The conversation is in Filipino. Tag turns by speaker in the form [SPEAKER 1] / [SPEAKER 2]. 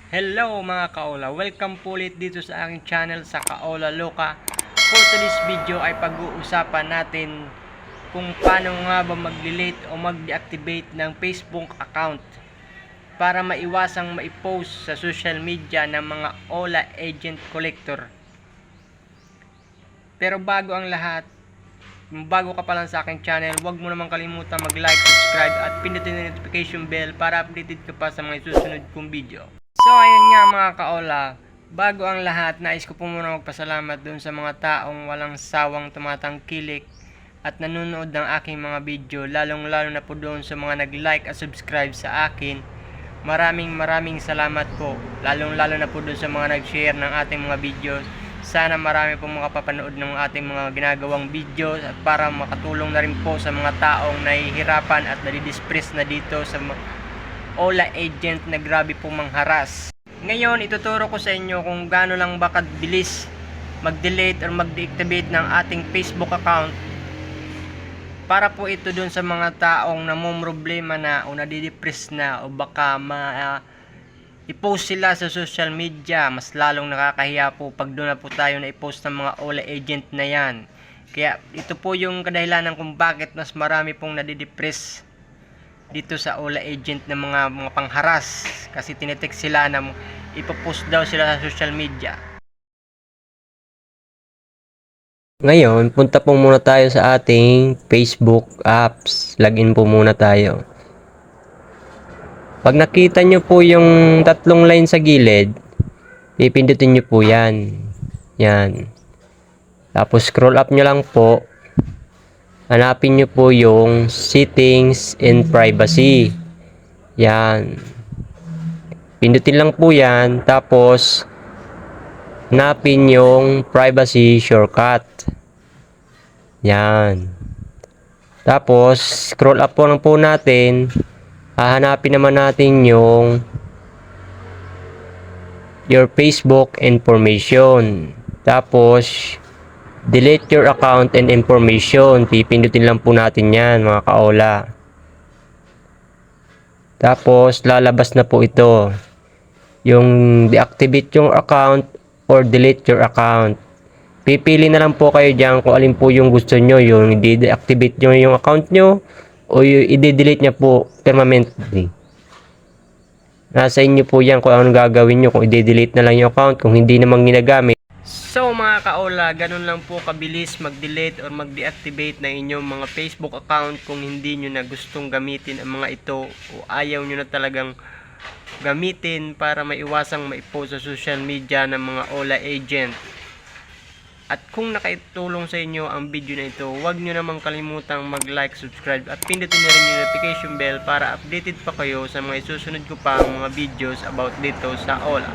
[SPEAKER 1] Hello mga kaola, welcome po ulit dito sa aking channel sa Kaola Loka. For today's video ay pag-uusapan natin kung paano nga ba mag-delete o mag-deactivate ng Facebook account para maiwasang maipost sa social media ng mga OLA agent collector. Pero bago ang lahat, bago ka pa lang sa aking channel, huwag mo naman kalimutan mag-like, subscribe at pindutin yung notification bell para updated ka pa sa mga susunod kong video. So ayun nga mga kaola, bago ang lahat, nais ko po muna magpasalamat dun sa mga taong walang sawang tumatangkilik at nanonood ng aking mga video, lalong lalo na po doon sa mga nag-like at subscribe sa akin. Maraming salamat po, lalong lalo na po doon sa mga nag-share ng ating mga videos. Sana marami pong makapapanood ng ating mga ginagawang videos at para makatulong na rin po sa mga taong nahihirapan at nadidistress na dito sa OLA agent na grabe pong mangharas. Ngayon, ituturo ko sa inyo kung gaano lang ba kabilis mag-delete or mag-deactivate ng ating Facebook account para po ito dun sa mga taong namumroblema na o nadidepress na o baka i-post sila sa social media. Mas lalong nakakahiya po pag doon na po tayo na i-post ng mga OLA agent na yan. Kaya ito po yung kadahilanan kung bakit mas marami pong nadidepress dito sa OLA agent ng mga pangharas, kasi tinetext sila na ipopost daw sila sa social media. Ngayon, punta po muna tayo sa ating Facebook apps. Login po muna tayo. Pag nakita nyo po yung tatlong line sa gilid, pipindutin nyo po yan. Yan. Tapos scroll up nyo lang po. Hanapin nyo po yung settings and privacy. Yan. Pindutin lang po yan. Tapos, hanapin yung privacy shortcut. Yan. Tapos, scroll up po lang po natin. Hahanapin naman natin yung your Facebook information. Tapos, delete your account and information. Pipindutin lang po natin yan mga kaola. Tapos lalabas na po ito yung deactivate yung account or delete your account. Pipili na lang po kayo dyan kung alin po yung gusto nyo, yung i-deactivate nyo yung account nyo o yung i-delete nyo po permanently. Nasa inyo po yan kung anong gagawin nyo, kung i-delete na lang yung account kung hindi namang ginagamit. So mga kaola, ganun lang po kabilis mag-delete or mag-deactivate ng inyong mga Facebook account kung hindi nyo na gustong gamitin ang mga ito o ayaw nyo na talagang gamitin para maiwasang maipost sa social media ng mga OLA agent. At kung nakaitulong sa inyo ang video na ito, huwag nyo namang kalimutang mag-like, subscribe at pindutin na rin yung notification bell para updated pa kayo sa mga susunod ko pa mga videos about dito sa OLA.